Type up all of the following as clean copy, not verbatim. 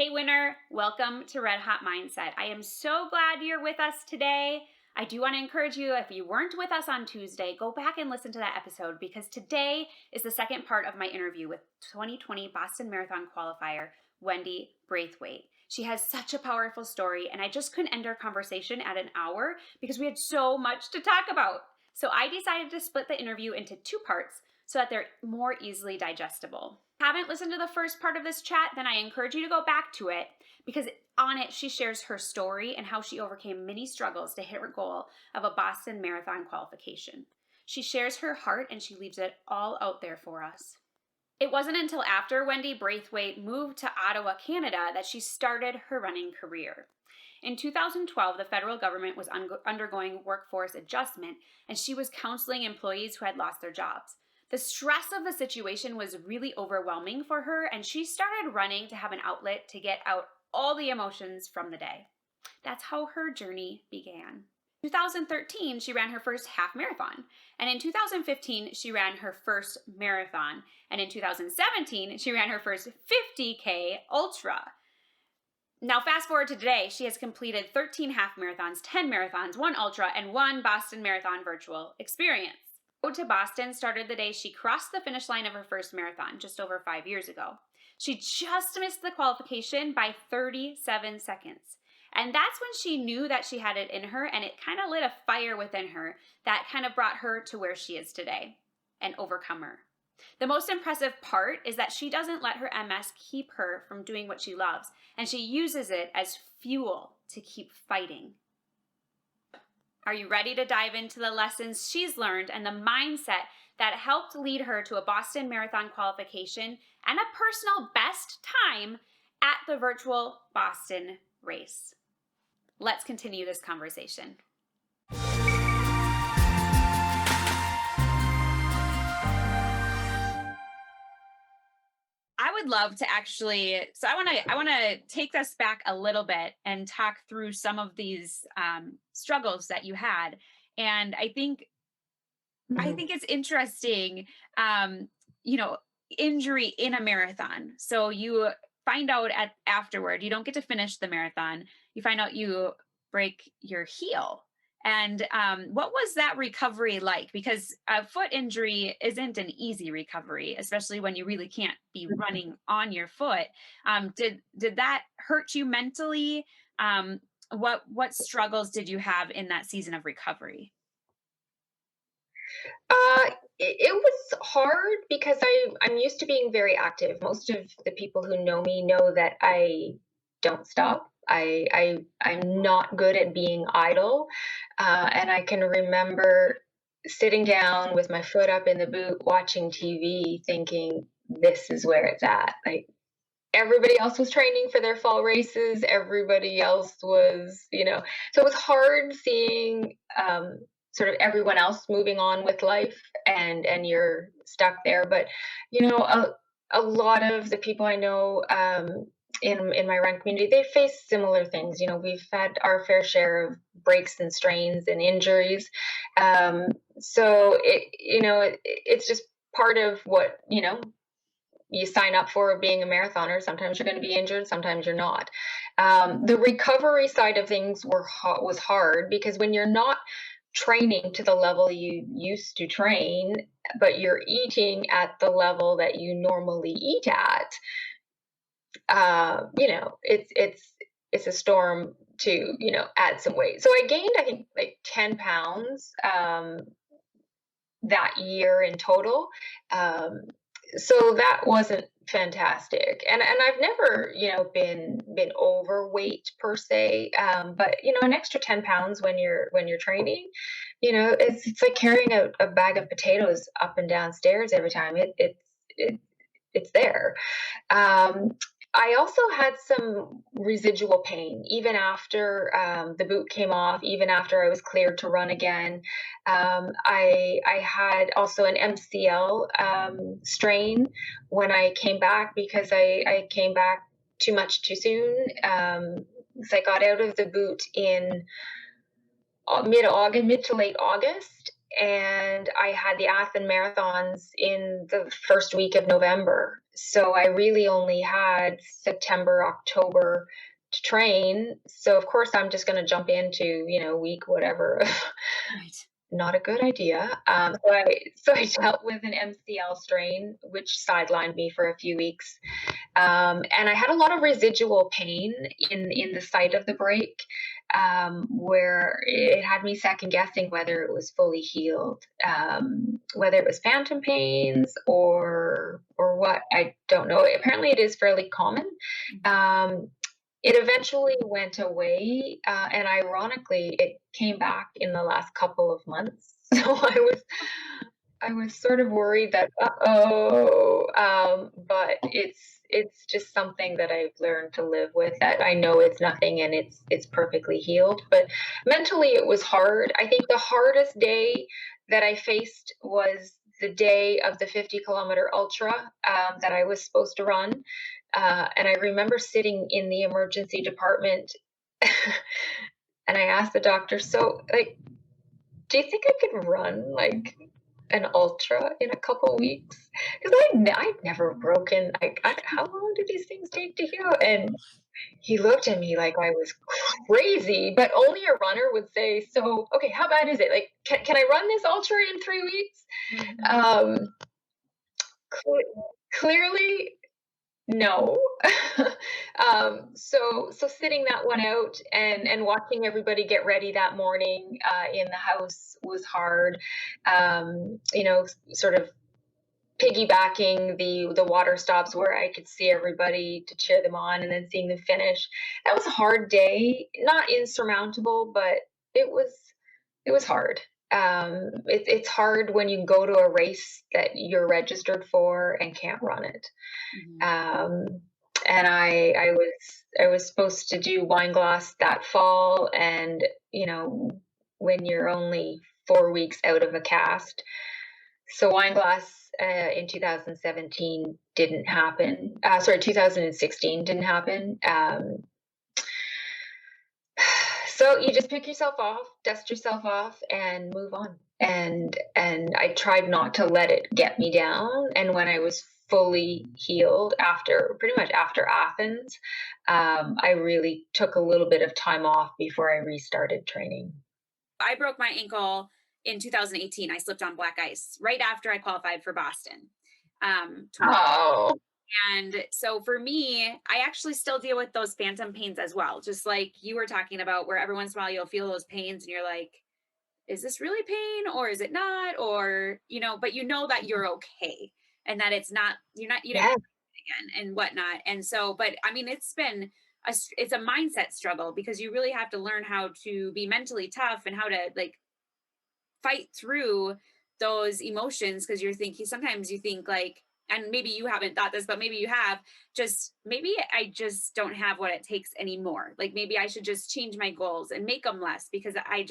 Hey winner, welcome to Red Hot Mindset. I am so glad you're with us today. I do want to encourage you, if you weren't with us on Tuesday, go back and listen to that episode because today is the second part of my interview with 2020 Boston Marathon qualifier, Wendy Braithwaite. She has such a powerful story, and I just couldn't end our conversation at an hour because we had so much to talk about. So I decided to split the interview into two parts so that they're more easily digestible. If you haven't listened to the first part of this chat, then I encourage you to go back to it because on it she shares her story and how she overcame many struggles to hit her goal of a Boston Marathon qualification. She shares her heart and she leaves it all out there for us. It wasn't until after Wendy Braithwaite moved to Ottawa, Canada, that she started her running career. In 2012, the federal government was undergoing workforce adjustment, and she was counseling employees who had lost their jobs. The stress of the situation was really overwhelming for her, and she started running to have an outlet to get out all the emotions from the day. That's how her journey began. In 2013, she ran her first half marathon, and in 2015, she ran her first marathon, and in 2017, she ran her first 50K ultra. Now, fast forward to today, she has completed 13 half marathons, 10 marathons, 1 ultra, and 1 Boston Marathon virtual experience. Road to Boston started the day she crossed the finish line of her first marathon just over 5 years ago. She just missed the qualification by 37 seconds. And that's when she knew that she had it in her, and it kind of lit a fire within her that kind of brought her to where she is today, an overcomer. The most impressive part is that she doesn't let her MS keep her from doing what she loves, and she uses it as fuel to keep fighting. Are you ready to dive into the lessons she's learned and the mindset that helped lead her to a Boston Marathon qualification and a personal best time at the virtual Boston race? Let's continue this conversation. I would love to actually, so I want to take us back a little bit and talk through some of these struggles that you had. And I think it's interesting, injury in a marathon. So you find out afterward, you don't get to finish the marathon. You find out you break your heel. And what was that recovery like? Because a foot injury isn't an easy recovery, especially when you really can't be running on your foot. Did that hurt you mentally? What struggles did you have in that season of recovery? It was hard because I'm used to being very active. Most of the people who know me know that I don't stop. I'm not good at being idle, and I can remember sitting down with my foot up in the boot, watching TV, thinking this is where it's at. Like everybody else was training for their fall races, everybody else was, so it was hard seeing sort of everyone else moving on with life and you're stuck there. But a lot of the people I know in my run community, they face similar things. We've had our fair share of breaks and strains and injuries. So it's just part of what you sign up for being a marathoner. Sometimes you're going to be injured, sometimes you're not. The recovery side of things was hard because when you're not training to the level you used to train, but you're eating at the level that you normally eat at, it's a storm to add some weight. So I gained, I think, like 10 pounds that year in total. So that wasn't fantastic, and I've never been overweight per se, but an extra 10 pounds when you're training, it's like carrying a bag of potatoes up and down stairs every time. It's there. I also had some residual pain even after the boot came off, even after I was cleared to run again. I had also an MCL strain when I came back because I came back too much too soon. So I got out of the boot in mid to late August. and I had the Athens marathons in the first week of November. So I really only had September, October to train. So of course I'm just going to jump into, week whatever. Right. Not a good idea. So I dealt with an Mcl strain, which sidelined me for a few weeks. And I had a lot of residual pain in the site of the break, where it had me second guessing whether it was fully healed, whether it was phantom pains or what, I don't know. Apparently, it is fairly common. It eventually went away, and ironically, it came back in the last couple of months. So I was sort of worried that, but it's just something that I've learned to live with. That I know it's nothing and it's perfectly healed. But mentally, it was hard. I think the hardest day that I faced was the day of the 50-kilometer ultra that I was supposed to run. And I remember sitting in the emergency department, and I asked the doctor, "So, like, do you think I could run like an ultra in a couple weeks?" Because I'd never broken. How long do these things take to heal? And he looked at me like I was crazy. But only a runner would say, "So, okay, how bad is it? Like, can I run this ultra in 3 weeks?" Mhm. Um, Clearly, no. So sitting that one out and watching everybody get ready that morning in the house was hard. Sort of piggybacking the water stops where I could see everybody to cheer them on, and then seeing them finish. That was a hard day, not insurmountable, but it was hard. It's hard when you go to a race that you're registered for and can't run it. Mhm. Um, and I was supposed to do wine glass that fall, and when you're only 4 weeks out of a cast, so wine glass in 2017 didn't happen. Sorry, 2016 didn't happen. So you just pick yourself off, dust yourself off, and move on. And I tried not to let it get me down. And when I was fully healed pretty much after Athens, I really took a little bit of time off before I restarted training. I broke my ankle in 2018. I slipped on black ice right after I qualified for Boston. 20, Oh, and so for me, I actually still deal with those phantom pains as well, just like you were talking about, where every once in a while you'll feel those pains and you're like, is this really pain or is it not? Or, but you know that you're okay and that you didn't yeah. again and whatnot. And so, but I mean, it's a mindset struggle because you really have to learn how to be mentally tough and how to like fight through those emotions, because sometimes you think like, and maybe you haven't thought this, but maybe you have, just maybe I just don't have what it takes anymore. Like maybe I should just change my goals and make them less because I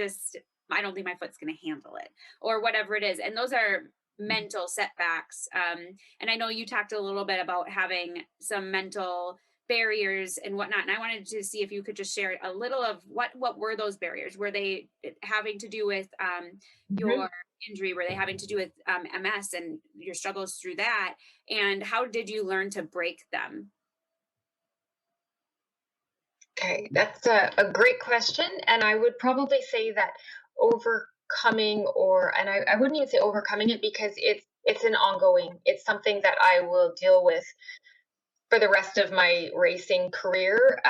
don't think my foot's going to handle it or whatever it is. And those are mental setbacks. And I know you talked a little bit about having some mental barriers and whatnot. And I wanted to see if you could just share a little of what were those barriers? Were they having to do with Mhm. your injury? Were they having to do with MS and your struggles through that? And how did you learn to break them? Okay, that's a great question. And I would probably say that overcoming, and I wouldn't even say overcoming it, because it's an ongoing, it's something that I will deal with for the rest of my racing career.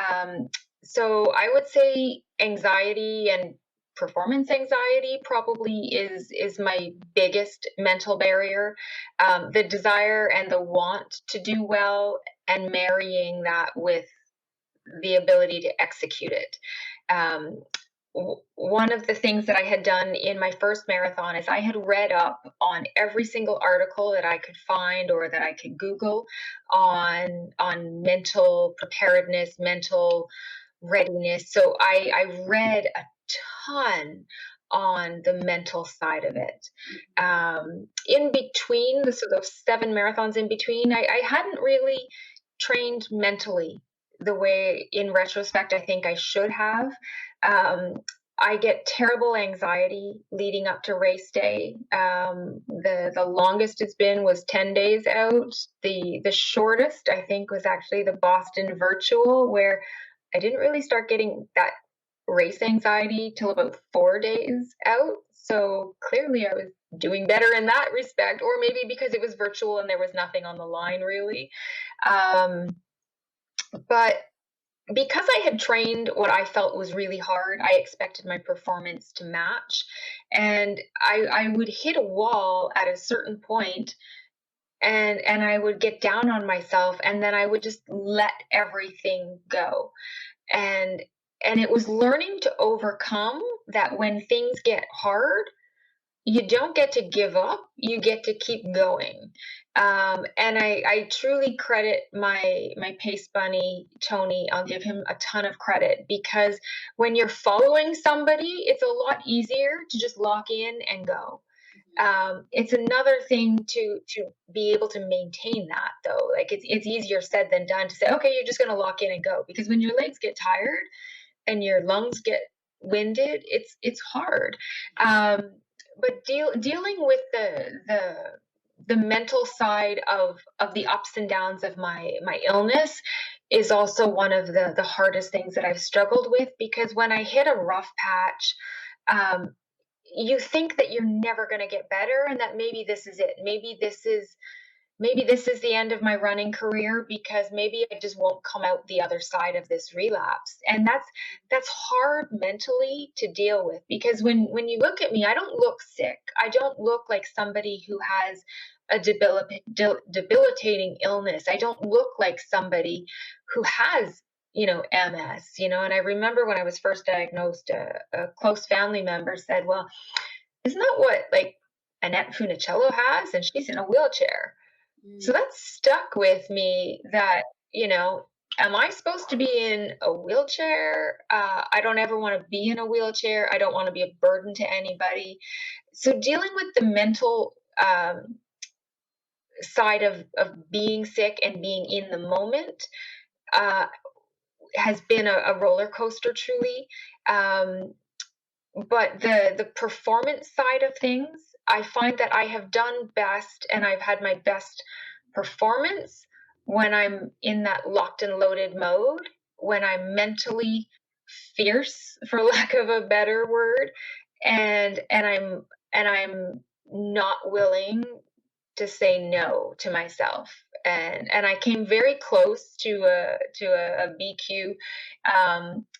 So I would say anxiety and performance anxiety probably is my biggest mental barrier. The desire and the want to do well, and marrying that with the ability to execute it. Um, One of the things that I had done in my first marathon is I had read up on every single article that I could find or that I could Google on mental preparedness, mental readiness. So I read a ton on the mental side of it. In between, so those 7 marathons in between, I hadn't really trained mentally the way, in retrospect, I think I should have. Um, I get terrible anxiety leading up to race day. The longest it's been was 10 days out. The shortest I think was actually the Boston Virtual, where I didn't really start getting that race anxiety till about 4 days out. So clearly I was doing better in that respect, or maybe because it was virtual and there was nothing on the line really. Um, but because I had trained what I felt was really hard, I expected my performance to match. And I would hit a wall at a certain point, and I would get down on myself, and then I would just let everything go. And and it was learning to overcome that when things get hard, you don't get to give up, you get to keep going. And I truly credit my pace bunny, Tony. I'll give him a ton of credit, because when you're following somebody, it's a lot easier to just lock in and go. It's another thing to be able to maintain that, though. Like, it's easier said than done to say, okay, you're just going to lock in and go, because when your legs get tired and your lungs get winded, it's hard. Um, but dealing with the mental side of the ups and downs of my illness is also one of the hardest things that I've struggled with, because when I hit a rough patch, um, you think that you're never going to get better, and that maybe this is it. Maybe this is the end of my running career, because maybe I just won't come out the other side of this relapse. And that's hard mentally to deal with, because when you look at me, I don't look sick. I don't look like somebody who has a debilitating illness. I don't look like somebody who has, MS, and I remember when I was first diagnosed, a close family member said, well, isn't that what, like, Annette Funicello has? And she's in a wheelchair. So Mm. that stuck with me, that, am I supposed to be in a wheelchair? I don't ever want to be in a wheelchair. I don't want to be a burden to anybody. So dealing with the mental side of being sick and being in the moment uh, has been a roller coaster, truly. Um, but the performance side of things, I find that I have done best, and I've had my best performance when I'm in that locked and loaded mode, when I'm mentally fierce, for lack of a better word, and I'm not willing to say no to myself. And I came very close to a BQ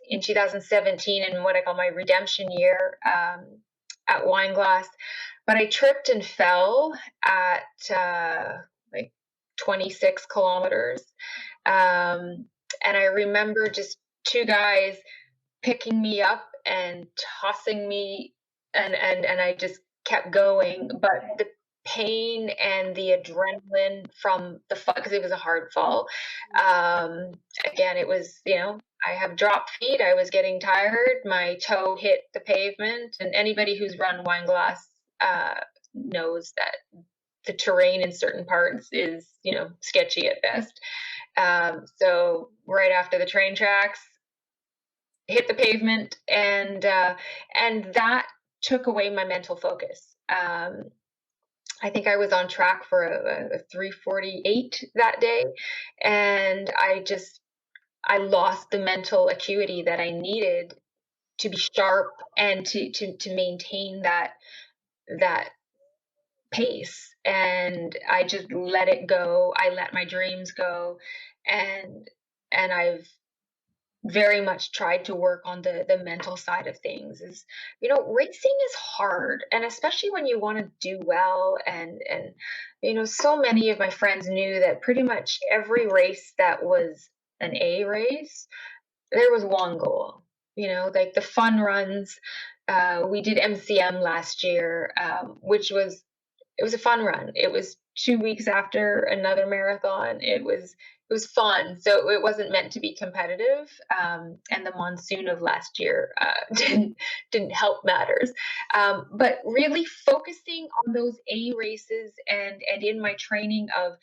in 2017, in what I call my redemption year, at Wineglass, but I tripped and fell at like 26 kilometers, and I remember just two guys picking me up and tossing me, and I just kept going. But the pain and the adrenaline from the fall, because it was a hard fall. Um, Again, it was, I have drop feet. I was getting tired. My toe hit the pavement, and anybody who's run Wineglass uh, knows that the terrain in certain parts is, sketchy at best. So right after the train tracks, hit the pavement, and that took away my mental focus. I think I was on track for a 3:48 that day, and I lost the mental acuity that I needed to be sharp and to maintain that pace. And I just let it go. I let my dreams go, and I've very much tried to work on the mental side of things. Is, racing is hard, and especially when you want to do well. And so many of my friends knew that pretty much every race that was an A race, there was one goal. Like the fun runs. We did MCM last year, which was, it was a fun run. It was 2 weeks after another marathon. It was fun. So it wasn't meant to be competitive. And the monsoon of last year didn't help matters. But really focusing on those A races, and in my training of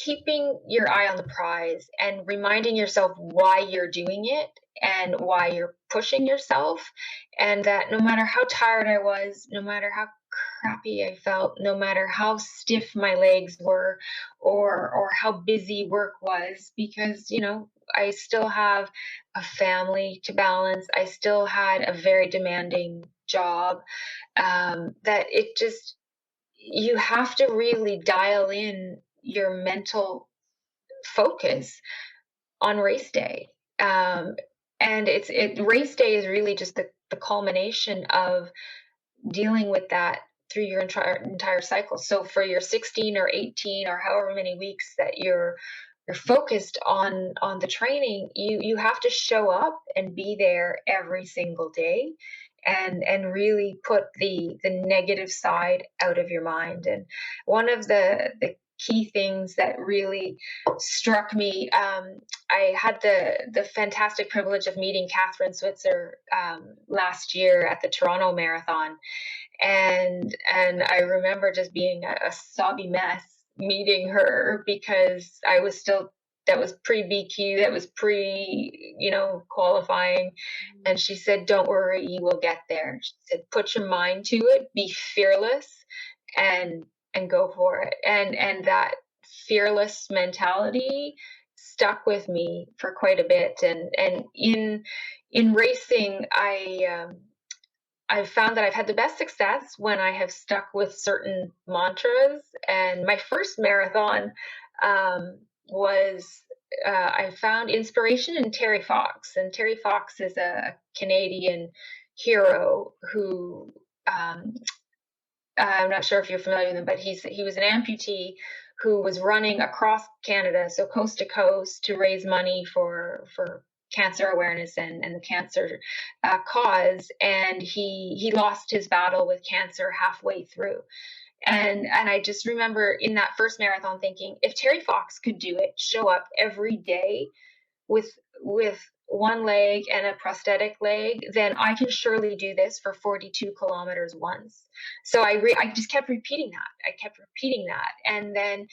keeping your eye on the prize and reminding yourself why you're doing it and why you're pushing yourself, and that no matter how tired I was, no matter how crappy I felt, no matter how stiff my legs were, or how busy work was, because I still have a family to balance. I still had a very demanding job. That it just You have to really dial in your mental focus on race day. And race day is really just the culmination of dealing with that through your entire cycle. So for your 16 or 18 or however many weeks that you're focused on the training, you have to show up and be there every single day, and really put the negative side out of your mind. And one of the key things that really struck me, I had the fantastic privilege of meeting Catherine Switzer last year at the Toronto Marathon, and I remember just being a sobby mess meeting her, because I was still that was pre BQ, that was pre qualifying. And she said, "Don't worry, you will get there." She said, "Put your mind to it, be fearless, and go for it." And that fearless mentality stuck with me for quite a bit. And in racing, I've found that I've had the best success when I have stuck with certain mantras. And my first marathon was I found inspiration in Terry Fox. And Terry Fox is a Canadian hero who, I'm not sure if you're familiar with him, but he was an amputee who was running across Canada, so coast to coast, to raise money for cancer awareness and the cancer cause. And he lost his battle with cancer halfway through. And I just remember in that first marathon thinking, if Terry Fox could do it, show up every day with one leg and a prosthetic leg, then I can surely do this for 42 kilometers once. So I just kept repeating that. I kept repeating that. And then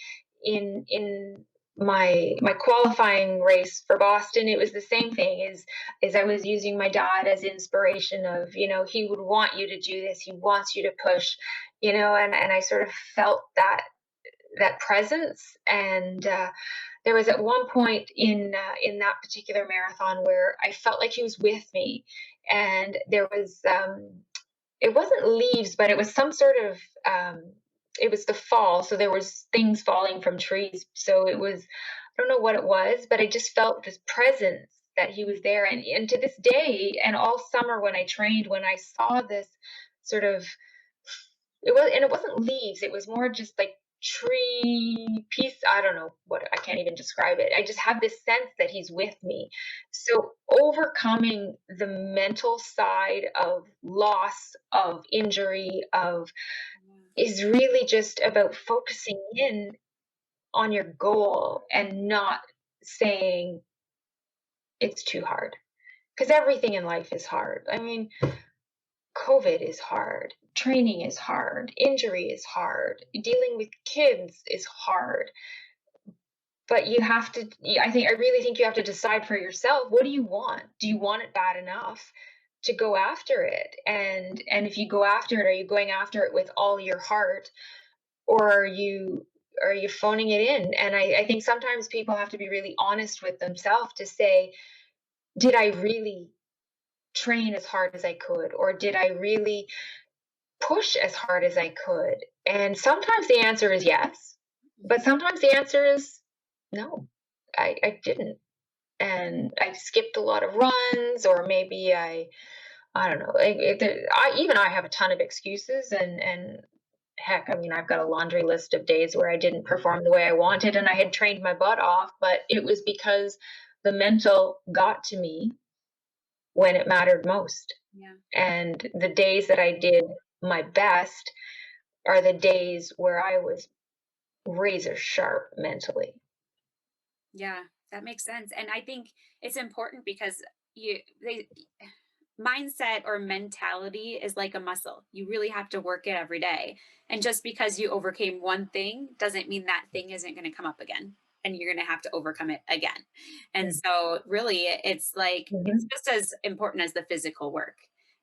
in my qualifying race for Boston, it was the same thing. Is I was using my dad as inspiration of, he would want you to do this. He wants you to push, and I sort of felt that presence. And there was at one point in that particular marathon where I felt like he was with me, and there was it wasn't leaves, but it was some sort of it was the fall, so there was things falling from trees. So it was, I don't know what it was, but I just felt this presence that he was there. And to this day, and all summer when I trained, when I saw this sort of, it wasn't leaves, it was more just like tree piece. I don't know what, I can't even describe it. I just have this sense that he's with me. So overcoming the mental side of loss, of injury, of is really just about focusing in on your goal and not saying it's too hard, because everything in life is hard. I mean, COVID is hard, training is hard, injury is hard, dealing with kids is hard. But you have to, I really think you have to decide for yourself, what do you want? Do you want it bad enough to go after it? And if you go after it, are you going after it with all your heart, or are you phoning it in? And I think sometimes people have to be really honest with themselves to say, did I really train as hard as I could, or did I really push as hard as I could? And sometimes the answer is yes, but sometimes the answer is no, I didn't. And I skipped a lot of runs, or maybe I don't know. I have a ton of excuses, and heck, I mean, I've got a laundry list of days where I didn't perform the way I wanted, and I had trained my butt off, but it was because the mental got to me when it mattered most. Yeah. And the days that I did my best are the days where I was razor sharp mentally. Yeah, that makes sense. And I think it's important because you they mindset or mentality is like a muscle. You really have to work it every day. And just because you overcame one thing doesn't mean that thing isn't going to come up again and you're going to have to overcome it again. And Mm. so, really, it's like it's Mhm. just as important as the physical work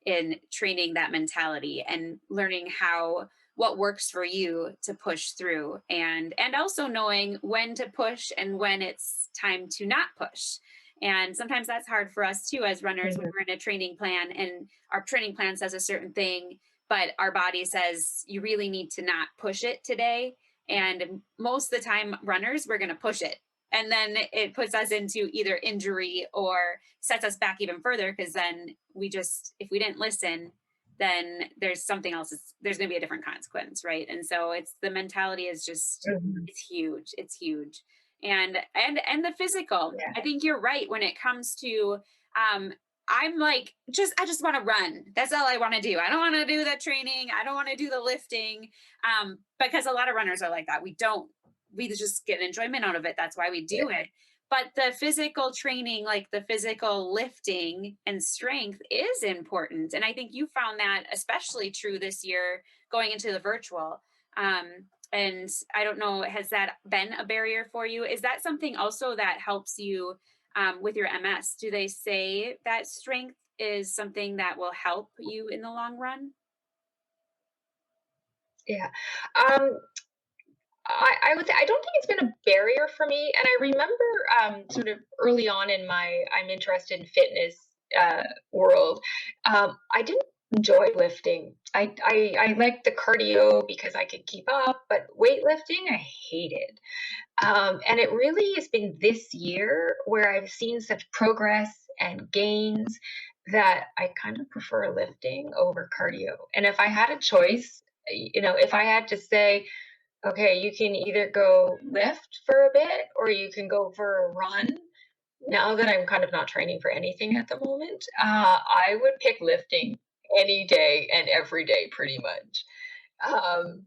in training that mentality and learning how what works for you to push through and also knowing when to push and when it's time to not push. And sometimes that's hard for us too as runners when Mhm. we're in a training plan and our training plan says a certain thing, but our body says you really need to not push it today. And most of the time, runners, we're going to push it. And then it puts us into either injury or sets us back even further because then we just, if we didn't listen, then there's something else. There's going to be a different consequence, right? And so it's the mentality is just, Mhm. it's huge. It's huge and the physical. Yeah. I think you're right when it comes to um I'm like I just want to run. That's all I want to do. I don't want to do the training. I don't want to do the lifting. Because a lot of runners are like that. We just get enjoyment out of it. That's why we Yeah. do it. But the physical training, like the physical lifting and strength is important. And I think you found that especially true this year going into the virtual. And I don't know, has that been a barrier for you? Is that something also that helps you with your MS? Do they say that strength is something that will help you in the long run? Yeah. Um, I would say I don't think it's been a barrier for me. And I remember sort of early on in my I'm interested in fitness world, I didn't enjoy lifting. I liked the cardio because I could keep up, but weightlifting I hated. And it really has been this year where I've seen such progress and gains that I kind of prefer lifting over cardio. And if I had a choice, if I had to say, okay, you can either go lift for a bit or you can go for a run. Now that I'm kind of not training for anything at the moment, I would pick lifting any day and every day pretty much. Um,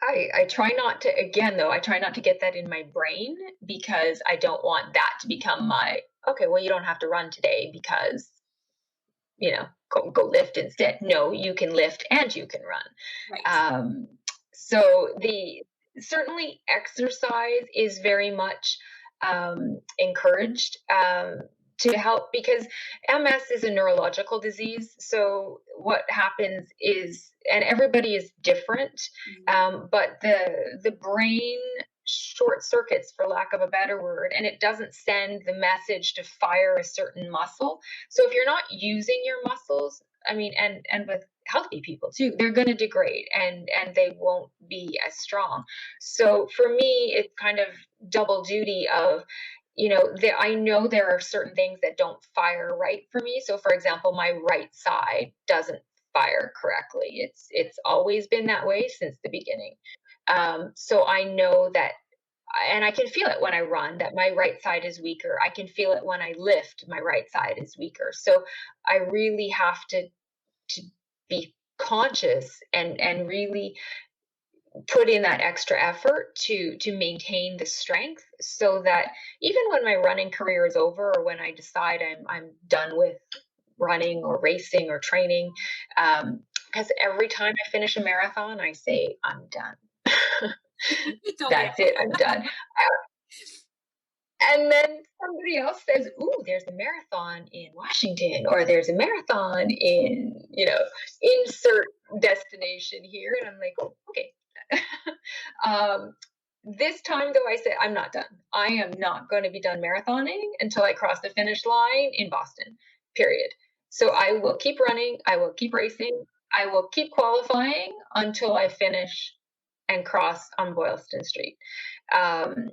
I try not to, again, though, I try not to get that in my brain because I don't want that to become my, okay, well, you don't have to run today because, go lift instead. No, you can lift and you can run. Right. Um, so the certainly exercise is very much encouraged to help because MS is a neurological disease. So what happens is, and everybody is different, Mhm. but the brain short circuits, for lack of a better word, and it doesn't send the message to fire a certain muscle. So if you're not using your muscles, I mean, and with healthy people too, they're going to degrade and they won't be as strong. So for me, it's kind of double duty of, I know there are certain things that don't fire right for me. So for example, my right side doesn't fire correctly. It's always been that way since the beginning. So I know that, and I can feel it when I run that my right side is weaker. I can feel it when I lift, my right side is weaker. So I really have to be conscious and really put in that extra effort to maintain the strength so that even when my running career is over or when I decide I'm done with running or racing or training, because every time I finish a marathon I say I'm done. Don't get That's it, I'm done. And then somebody else says, "Ooh, there's a marathon in Washington, or there's a marathon in, insert destination here." And I'm like, "Oh, okay." um, this time, though, I said, "I'm not done. I am not going to be done marathoning until I cross the finish line in Boston, period." So I will keep running, I will keep racing, I will keep qualifying until I finish and cross on Boylston Street. Um,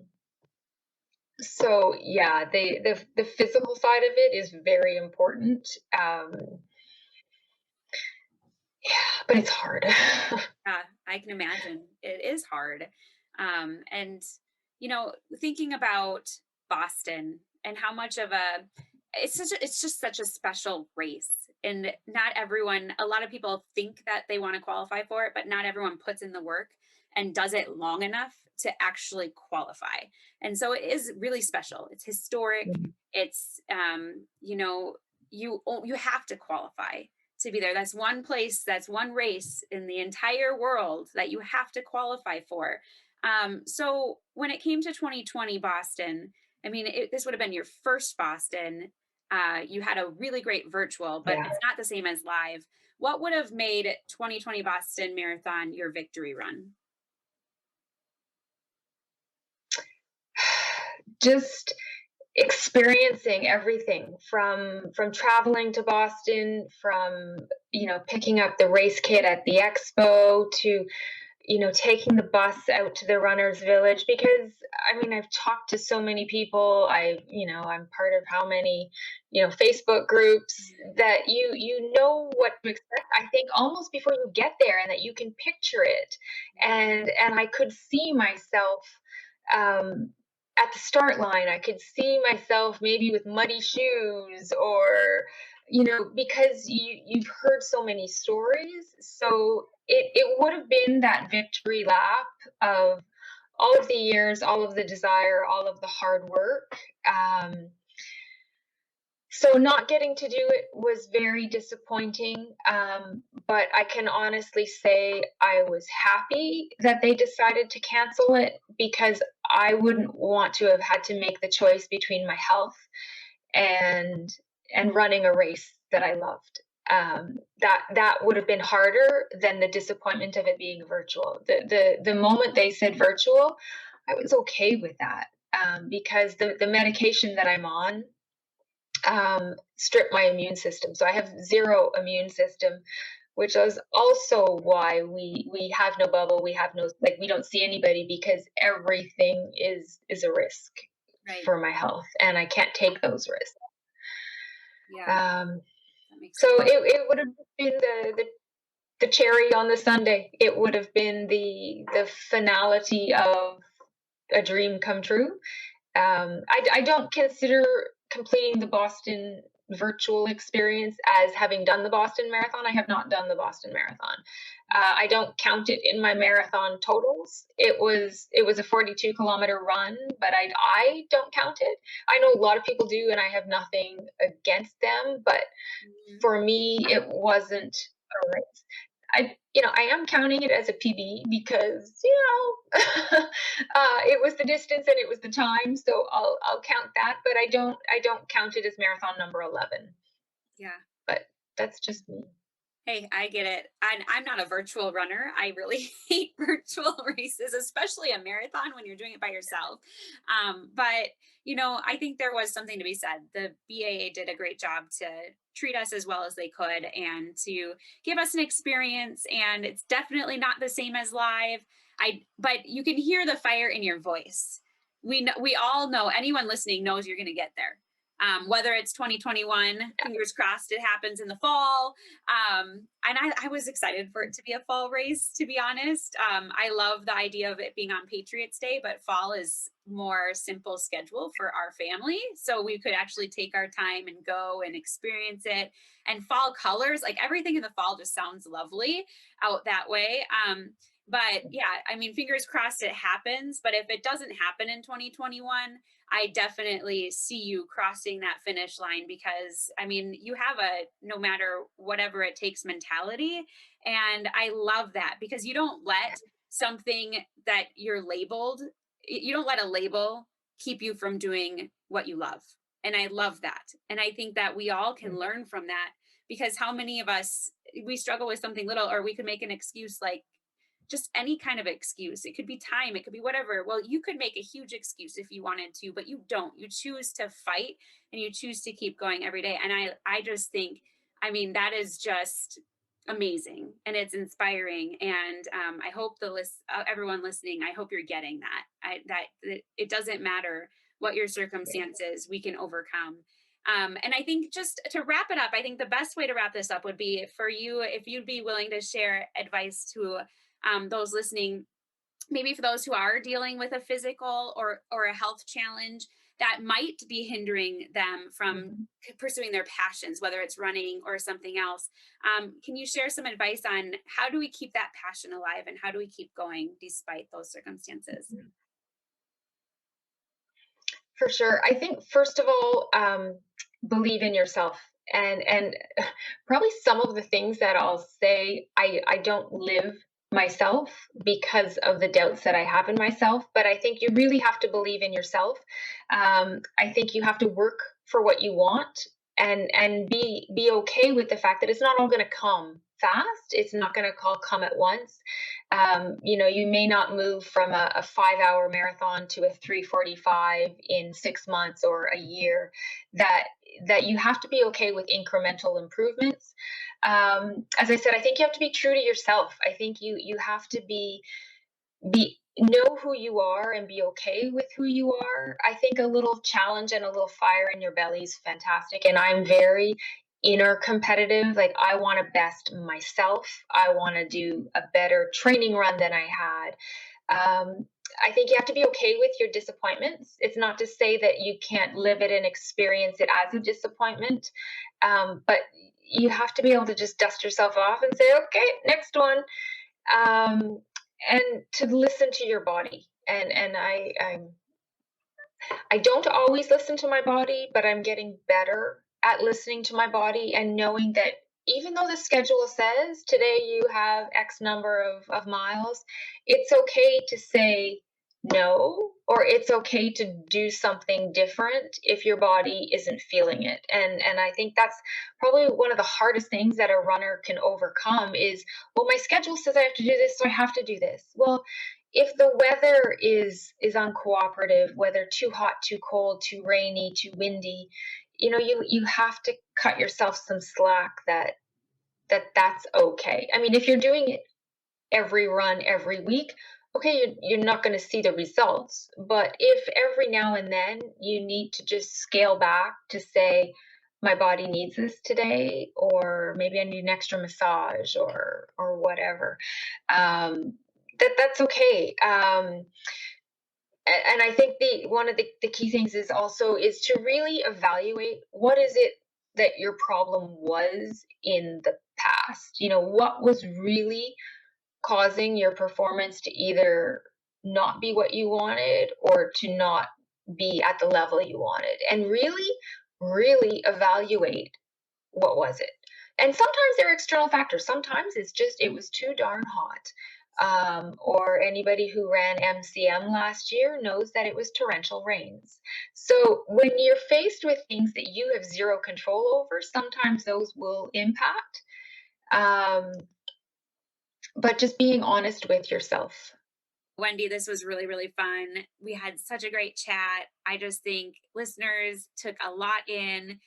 so yeah, the physical side of it is very important. Yeah, but it's hard. Yeah, I can imagine. It is hard. And thinking about Boston and how much of a it's just such a special race. And not everyone, a lot of people think that they want to qualify for it, but not everyone puts in the work and does it long enough to actually qualify. And so it is really special. It's historic. Mhm. It's you have to qualify to be there. That's one place, that's one race in the entire world that you have to qualify for. So when it came to 2020 Boston, I mean, this would have been your first Boston. You had a really great virtual, but Yeah. it's not the same as live. What would have made 2020 Boston Marathon your victory run? Just experiencing everything from traveling to Boston, from picking up the race kit at the expo, to taking the bus out to the runners village, because I mean, I've talked to so many people. I'm part of how many Facebook groups, that you know what to expect, I think, almost before you get there, and that you can picture it. And I could see myself, um at the start line. I could see myself maybe with muddy shoes, or because you've heard so many stories. So it would have been that victory lap of all of the years, all of the desire, all of the hard work. So not getting to do it was very disappointing. But I can honestly say I was happy that they decided to cancel it, because I wouldn't want to have had to make the choice between my health and running a race that I loved. That would have been harder than the disappointment of it being virtual. The moment they said virtual, I was okay with that, because the medication that I'm on strip my immune system. So I have zero immune system, which is also why we have no bubble. We have no, like, we don't see anybody, because everything is a risk Right. for my health, and I can't take those risks. Yeah, Um, that makes so sense. it would have been the cherry on the sundae. It would have been the finality of a dream come true. I don't consider completing the Boston virtual experience as having done the Boston Marathon. I have not done the Boston Marathon. I don't count it in my marathon totals. It was a 42-kilometer run, but I don't count it. I know a lot of people do, and I have nothing against them. But Mhm. for me, it wasn't a race. I am counting it as a PB, because it was the distance and it was the time, so I'll count that. But I don't count it as marathon number 11. Yeah. But that's just me. Hey, I get it. And I'm not a virtual runner. I really hate virtual races, especially a marathon when you're doing it by yourself. But, I think there was something to be said. The BAA did a great job to treat us as well as they could and to give us an experience. And it's definitely not the same as live. But you can hear the fire in your voice. We all know, anyone listening knows you're going to get there. Whether it's 2021, fingers crossed it happens in the fall. And I was excited for it to be a fall race, to be honest. I love the idea of it being on Patriots Day, but fall is more simple schedule for our family. So we could actually take our time and go and experience it. And fall colors, like everything in the fall just sounds lovely out that way. But yeah, I mean, fingers crossed it happens. But if it doesn't happen in 2021, I definitely see you crossing that finish line, because I mean, you have a no matter whatever it takes mentality. And I love that, because you don't let something that you're labeled, you don't let a label keep you from doing what you love. And I love that. And I think that we all can learn from that, because how many of us, we struggle with something little, or we could make an excuse, like just any kind of excuse. It could be time, it could be whatever. Well, you could make a huge excuse if you wanted to, but you don't. You choose to fight and you choose to keep going every day. And I just think, I mean, that is just amazing and it's inspiring. And I hope everyone listening, I hope you're getting that. That it doesn't matter what your circumstances, we can overcome. And I think, just to wrap it up, I think the best way to wrap this up would be for you, if you'd be willing to share advice to those listening, maybe for those who are dealing with a physical or a health challenge that might be hindering them from Mhm. pursuing their passions, whether it's running or something else. Can you share some advice on how do we keep that passion alive and how do we keep going despite those circumstances? For sure. I think, first of all, believe in yourself, And probably some of the things that I'll say, I don't live myself because of the doubts that I have in myself. But I think you really have to believe in yourself. I think you have to work for what you want, and be okay with the fact that it's not all going to come fast. It's not going to all come at once. You may not move from a 5-hour marathon to a 3:45 in 6 months or a year. That you have to be okay with incremental improvements. As I said, I think you have to be true to yourself. I think you have to be know who you are and be okay with who you are. I think a little challenge and a little fire in your belly is fantastic. And I'm very inner competitive. Like, I want to best myself. I want to do a better training run than I had. I think you have to be okay with your disappointments. It's not to say that you can't live it and experience it as a disappointment, but you have to be able to just dust yourself off and say, okay, next one. And to listen to your body. And I don't always listen to my body, but I'm getting better at listening to my body and knowing that even though the schedule says today you have X number of miles, it's okay to say no, or it's okay to do something different if your body isn't feeling it. And I think that's probably one of the hardest things that a runner can overcome is, well, my schedule says I have to do this, so I have to do this. Well, if the weather is uncooperative, whether too hot, too cold, too rainy, too windy, you have to cut yourself some slack that's okay. I mean, if you're doing it every run every week, okay, you're not going to see the results. But if every now and then you need to just scale back to say, my body needs this today, or maybe I need an extra massage or whatever, that's okay. And I think one of the key things is to really evaluate what is it that your problem was in the past. What was really causing your performance to either not be what you wanted or to not be at the level you wanted, and really, really evaluate what was it. And sometimes there are external factors. Sometimes it was too darn hot. Or anybody who ran MCM last year knows that it was torrential rains. So when you're faced with things that you have zero control over, sometimes those will impact. But just being honest with yourself. Wendy, this was really, really fun. We had such a great chat. I just think listeners took a lot in.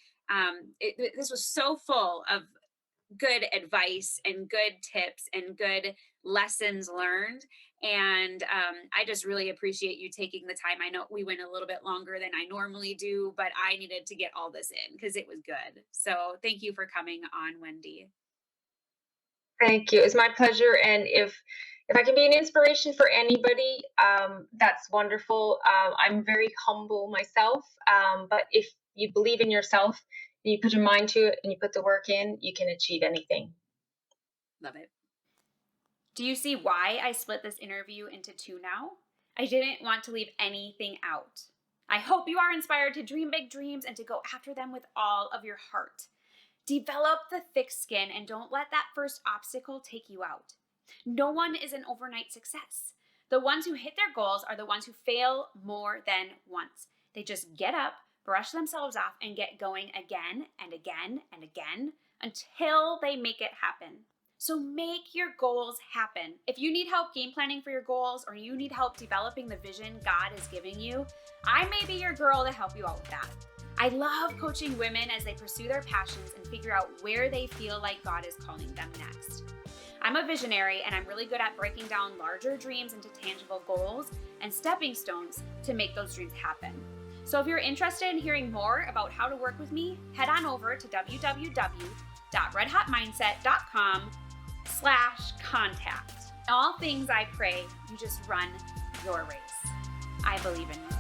This was so full of good advice and good tips and good lessons learned. And I just really appreciate you taking the time. I know we went a little bit longer than I normally do, but I needed to get all this in because it was good. So thank you for coming on, Wendy. Thank you. It was my pleasure. And if I can be an inspiration for anybody, that's wonderful. I'm very humble myself, but if you believe in yourself, and you put your mind to it, and you put the work in, you can achieve anything. Love it. Do you see why I split this interview into two now? I didn't want to leave anything out. I hope you are inspired to dream big dreams and to go after them with all of your heart. Develop the thick skin and don't let that first obstacle take you out. No one is an overnight success. The ones who hit their goals are the ones who fail more than once. They just get up, brush themselves off, and get going again and again and again until they make it happen. So make your goals happen. If you need help game planning for your goals or you need help developing the vision God is giving you, I may be your girl to help you out with that. I love coaching women as they pursue their passions and figure out where they feel like God is calling them next. I'm a visionary and I'm really good at breaking down larger dreams into tangible goals and stepping stones to make those dreams happen. So if you're interested in hearing more about how to work with me, head on over to www.redhotmindset.com/contact. All things I pray, you just run your race. I believe in you.